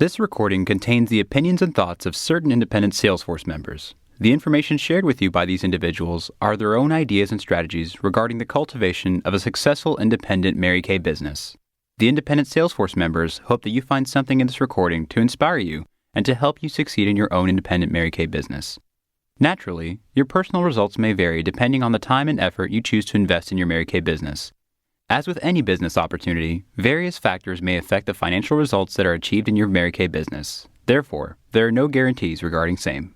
This recording contains the opinions and thoughts of certain independent Salesforce members. The information shared with you by these individuals are their own ideas and strategies regarding the cultivation of a successful independent Mary Kay business. The independent Salesforce members hope that you find something in this recording to inspire you and to help you succeed in your own independent Mary Kay business. Naturally, your personal results may vary depending on the time and effort you choose to invest in your Mary Kay business. As with any business opportunity, various factors may affect the financial results that are achieved in your Mary Kay business. Therefore, there are no guarantees regarding same.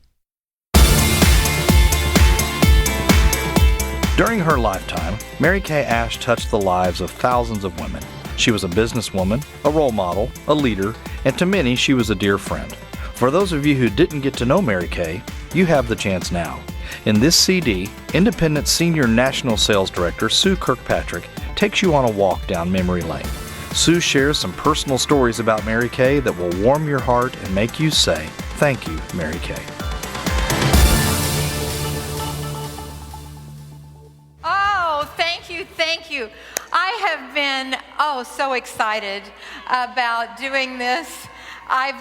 During her lifetime, Mary Kay Ash touched the lives of thousands of women. She was a businesswoman, a role model, a leader, and to many she was a dear friend. For those of you who didn't get to know Mary Kay, you have the chance now. In this CD, Independent Senior National Sales Director Sue Kirkpatrick takes you on a walk down memory lane. Sue shares some personal stories about Mary Kay that will warm your heart and make you say, "Thank you, Mary Kay." Oh, thank you. I have been, so excited about doing this. I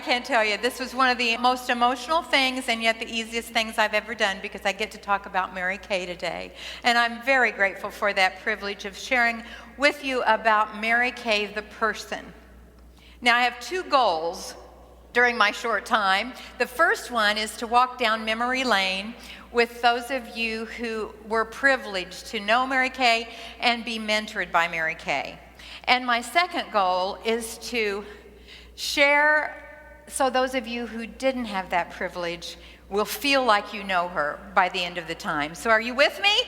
can't tell you, this was one of the most emotional things and yet the easiest things I've ever done because I get to talk about Mary Kay today. And I'm very grateful for that privilege of sharing with you about Mary Kay the person. Now I have two goals during my short time. The first one is to walk down memory lane with those of you who were privileged to know Mary Kay and be mentored by Mary Kay. And my second goal is to share so those of you who didn't have that privilege will feel like you know her by the end of the time. So are you with me?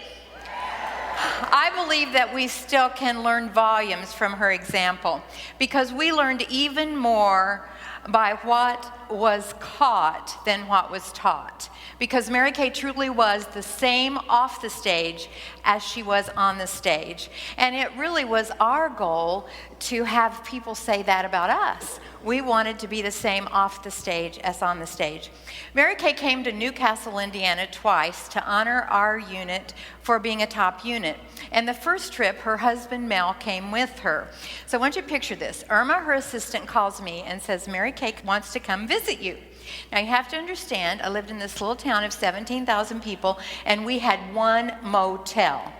I believe that we still can learn volumes from her example because we learned even more by what was caught than what was taught. Because Mary Kay truly was the same off the stage as she was on the stage. And it really was our goal to have people say that about us. We wanted to be the same off the stage as on the stage. Mary Kay came to Newcastle, Indiana twice to honor our unit for being a top unit. And the first trip, her husband Mel came with her. So I want you to picture this. Irma, her assistant, calls me and says, "Mary Kay wants to come visit you." Now you have to understand, I lived in this little town of 17,000 people and we had one motel.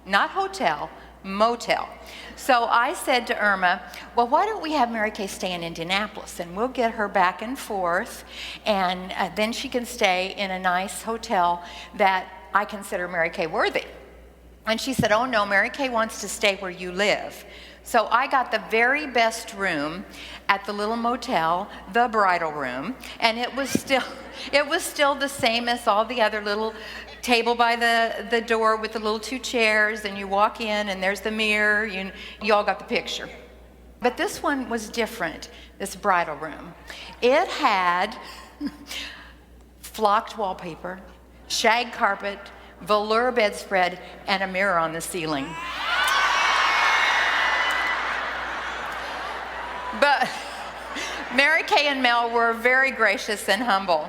Not hotel, motel. So I said to Irma, well, why don't we have Mary Kay stay in Indianapolis and we'll get her back and forth and then she can stay in a nice hotel that I consider Mary Kay worthy. And she said, oh no, Mary Kay wants to stay where you live. So I got the very best room at the little motel, the bridal room, and it was still the same as all the other little table by the door with the little two chairs, and you walk in and there's the mirror, you all got the picture. But this one was different, this bridal room. It had flocked wallpaper, shag carpet, velour bedspread, and a mirror on the ceiling. But Mary Kay and Mel were very gracious and humble.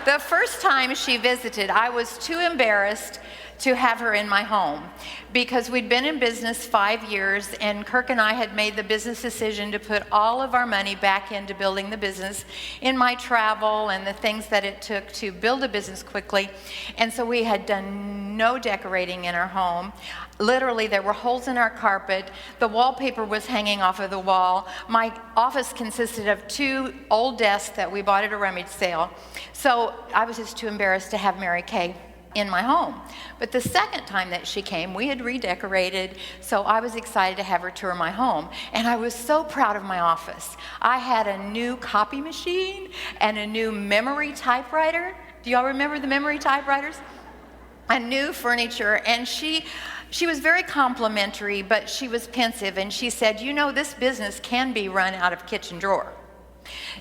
The first time she visited, I was too embarrassed to have her in my home because we'd been in business 5 years and Kirk and I had made the business decision to put all of our money back into building the business in my travel and the things that it took to build a business quickly. And so we had done no decorating in our home. Literally, there were holes in our carpet. The wallpaper was hanging off of the wall. My office consisted of 2 old desks that we bought at a rummage sale. So I was just too embarrassed to have Mary Kay in my home. But the second time that she came, we had redecorated, so I was excited to have her tour my home. And I was so proud of my office. I had a new copy machine and a new memory typewriter. Do y'all remember the memory typewriters? A new furniture, and she was very complimentary, but she was pensive, and she said, you know, this business can be run out of kitchen drawer.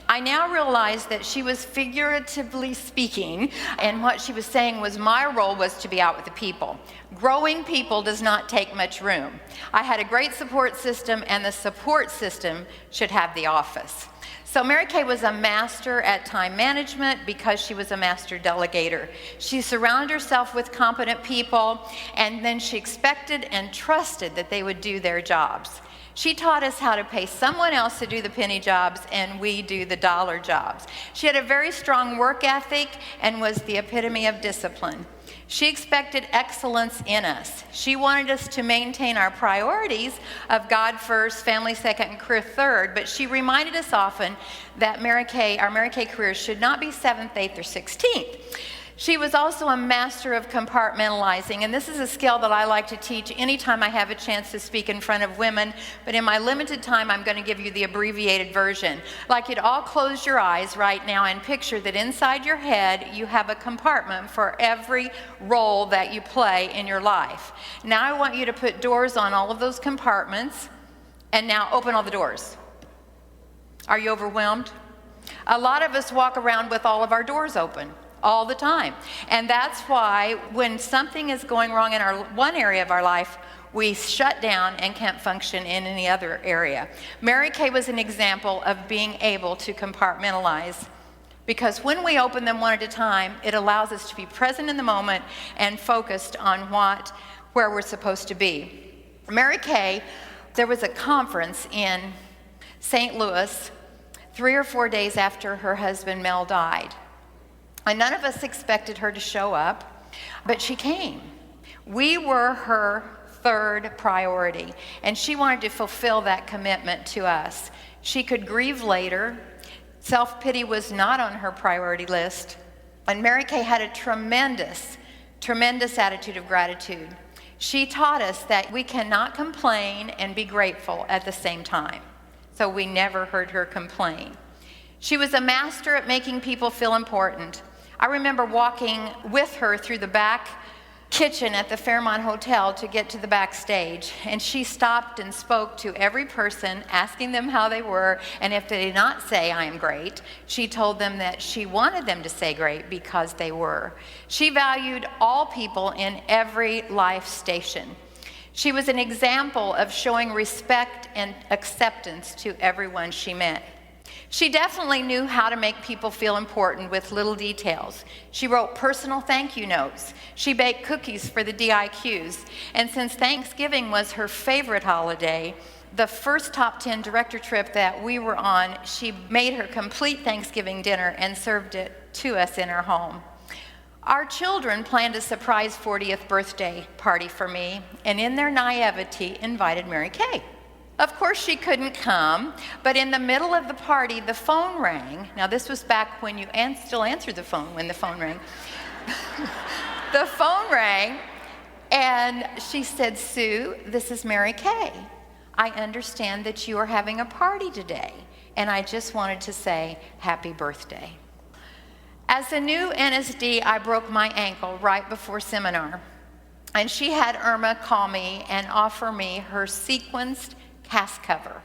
I now realize that she was figuratively speaking, and what she was saying was my role was to be out with the people. Growing people does not take much room. I had a great support system, and the support system should have the office. So Mary Kay was a master at time management because she was a master delegator. She surrounded herself with competent people, and then she expected and trusted that they would do their jobs. She taught us how to pay someone else to do the penny jobs, and we do the dollar jobs. She had a very strong work ethic and was the epitome of discipline. She expected excellence in us. She wanted us to maintain our priorities of God first, family second, and career third, but she reminded us often that our Mary Kay careers should not be 7th, 8th, or 16th. She was also a master of compartmentalizing, and this is a skill that I like to teach anytime I have a chance to speak in front of women, but in my limited time, I'm going to give you the abbreviated version. I'd like you to all close your eyes right now and picture that inside your head, you have a compartment for every role that you play in your life. Now I want you to put doors on all of those compartments, and now open all the doors. Are you overwhelmed? A lot of us walk around with all of our doors open all the time. And that's why when something is going wrong in one area of our life, we shut down and can't function in any other area. Mary Kay was an example of being able to compartmentalize, because when we open them one at a time, it allows us to be present in the moment and focused on where we're supposed to be. Mary Kay, there was a conference in St. Louis 3 or 4 days after her husband Mel died. And none of us expected her to show up, but she came. We were her third priority, and she wanted to fulfill that commitment to us. She could grieve later. Self-pity was not on her priority list. And Mary Kay had a tremendous, tremendous attitude of gratitude. She taught us that we cannot complain and be grateful at the same time. So we never heard her complain. She was a master at making people feel important. I remember walking with her through the back kitchen at the Fairmont Hotel to get to the backstage, and she stopped and spoke to every person, asking them how they were, and if they did not say, "I am great," she told them that she wanted them to say great because they were. She valued all people in every life station. She was an example of showing respect and acceptance to everyone she met. She definitely knew how to make people feel important with little details. She wrote personal thank you notes. She baked cookies for the DIQs. And since Thanksgiving was her favorite holiday, the first top 10 director trip that we were on, she made her complete Thanksgiving dinner and served it to us in her home. Our children planned a surprise 40th birthday party for me, and in their naivety, invited Mary Kay. Of course, she couldn't come, but in the middle of the party, the phone rang. Now, this was back when you still answered the phone when the phone rang. The phone rang, and she said, "Sue, this is Mary Kay. I understand that you are having a party today, and I just wanted to say happy birthday." As a new NSD, I broke my ankle right before seminar, and she had Irma call me and offer me her sequenced cast cover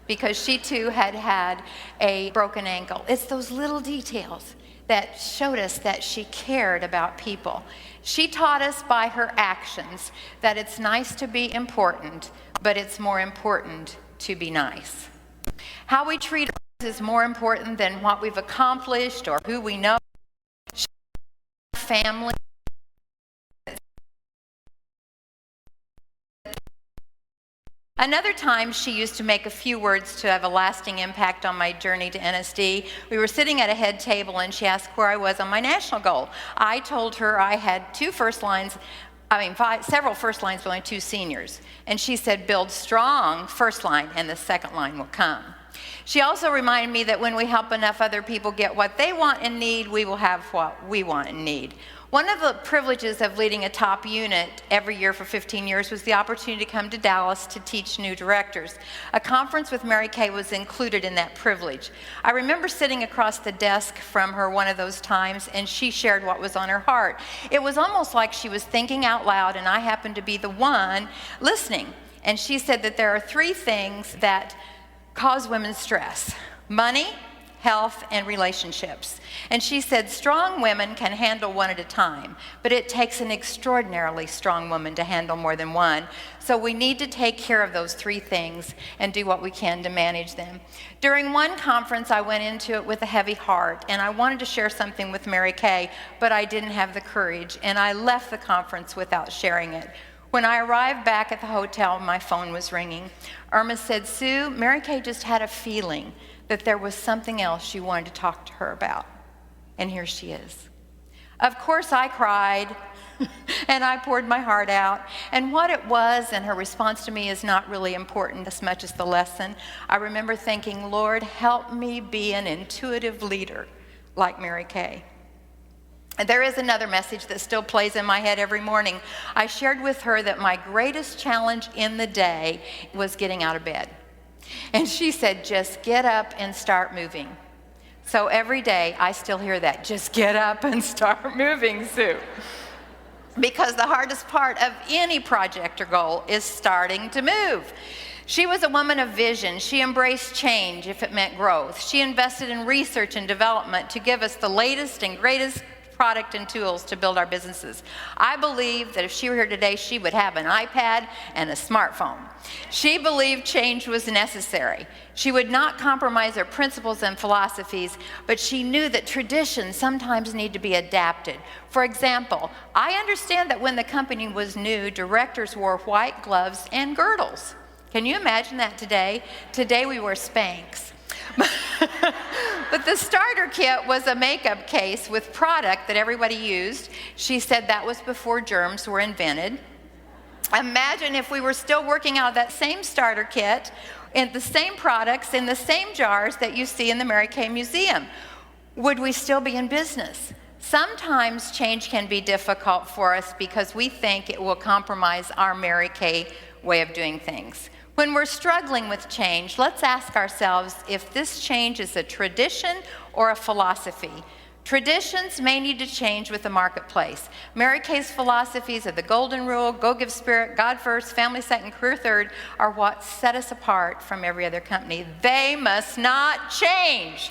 because she too had had a broken ankle. It's those little details that showed us that she cared about people. She taught us by her actions that it's nice to be important, but it's more important to be nice. How we treat others is more important than what we've accomplished or who we know. Family. Another time, she used to make a few words to have a lasting impact on my journey to NSD. We were sitting at a head table, and she asked where I was on my national goal. I told her I had several first lines, but only 2 seniors. And she said, "Build strong first line, and the second line will come." She also reminded me that when we help enough other people get what they want and need, we will have what we want and need. One of the privileges of leading a top unit every year for 15 years was the opportunity to come to Dallas to teach new directors. A conference with Mary Kay was included in that privilege. I remember sitting across the desk from her one of those times, and she shared what was on her heart. It was almost like she was thinking out loud, and I happened to be the one listening. And she said that there are 3 things that cause women stress: money, health, and relationships. And she said strong women can handle one at a time, but it takes an extraordinarily strong woman to handle more than one. So we need to take care of those 3 things and do what we can to manage them. During one conference, I went into it with a heavy heart, and I wanted to share something with Mary Kay, but I didn't have the courage, and I left the conference without sharing it. When I arrived back at the hotel, my phone was ringing. Irma said, "Sue, Mary Kay just had a feeling that there was something else she wanted to talk to her about." And here she is. Of course, I cried, and I poured my heart out. And what it was and her response to me is not really important as much as the lesson. I remember thinking, Lord, help me be an intuitive leader like Mary Kay. And there is another message that still plays in my head every morning. I shared with her that my greatest challenge in the day was getting out of bed. And she said, just get up and start moving. So every day I still hear that, just get up and start moving, Sue. Because the hardest part of any project or goal is starting to move. She was a woman of vision. She embraced change if it meant growth. She invested in research and development to give us the latest and greatest product and tools to build our businesses. I believe that if she were here today, she would have an iPad and a smartphone. She believed change was necessary. She would not compromise her principles and philosophies, but she knew that traditions sometimes need to be adapted. For example, I understand that when the company was new, directors wore white gloves and girdles. Can you imagine that today? Today we wear Spanx. But the starter kit was a makeup case with product that everybody used. She said that was before germs were invented. Imagine if we were still working out that same starter kit and the same products in the same jars that you see in the Mary Kay Museum. Would we still be in business? Sometimes change can be difficult for us because we think it will compromise our Mary Kay way of doing things. When we're struggling with change, let's ask ourselves if this change is a tradition or a philosophy. Traditions may need to change with the marketplace. Mary Kay's philosophies of the Golden Rule, Go Give Spirit, God First, Family Second, Career Third are what set us apart from every other company. They must not change.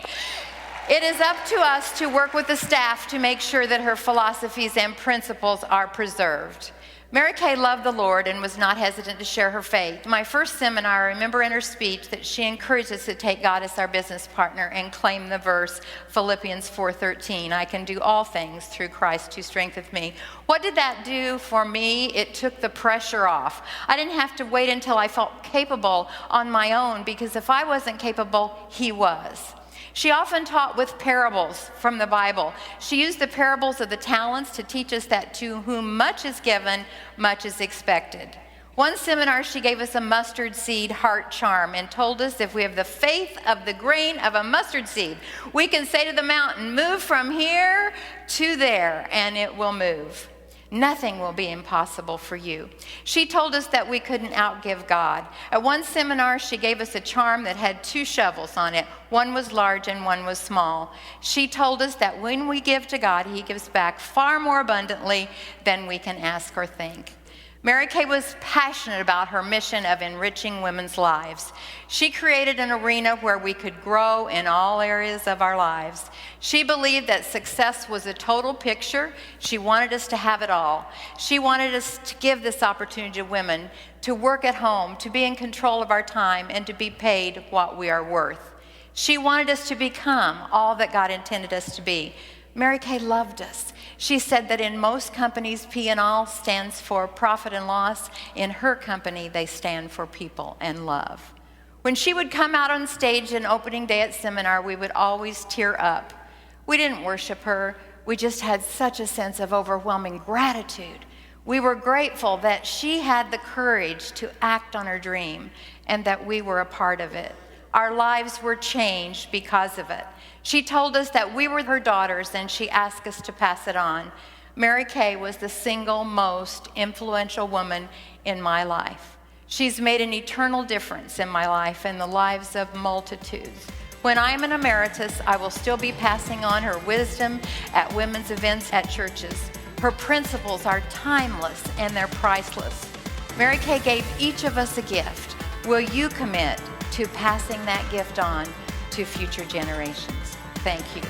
It is up to us to work with the staff to make sure that her philosophies and principles are preserved. Mary Kay loved the Lord and was not hesitant to share her faith. My first seminar, I remember in her speech that she encouraged us to take God as our business partner and claim the verse, Philippians 4:13, I can do all things through Christ who strengtheneth me. What did that do for me? It took the pressure off. I didn't have to wait until I felt capable on my own, because if I wasn't capable, He was. She often taught with parables from the Bible. She used the parables of the talents to teach us that to whom much is given, much is expected. One seminar, she gave us a mustard seed heart charm and told us if we have the faith of the grain of a mustard seed, we can say to the mountain, move from here to there, and it will move. Nothing will be impossible for you. She told us that we couldn't outgive God. At one seminar, she gave us a charm that had 2 shovels on it. One was large and one was small. She told us that when we give to God, He gives back far more abundantly than we can ask or think. Mary Kay was passionate about her mission of enriching women's lives. She created an arena where we could grow in all areas of our lives. She believed that success was a total picture. She wanted us to have it all. She wanted us to give this opportunity to women to work at home, to be in control of our time, and to be paid what we are worth. She wanted us to become all that God intended us to be. Mary Kay loved us. She said that in most companies, P&L stands for profit and loss. In her company, they stand for people and love. When she would come out on stage on opening day at seminar, we would always tear up. We didn't worship her. We just had such a sense of overwhelming gratitude. We were grateful that she had the courage to act on her dream and that we were a part of it. Our lives were changed because of it. She told us that we were her daughters, and she asked us to pass it on. Mary Kay was the single most influential woman in my life. She's made an eternal difference in my life and the lives of multitudes. When I am an emeritus, I will still be passing on her wisdom at women's events at churches. Her principles are timeless and they're priceless. Mary Kay gave each of us a gift. Will you commit to passing that gift on to future generations? Thank you.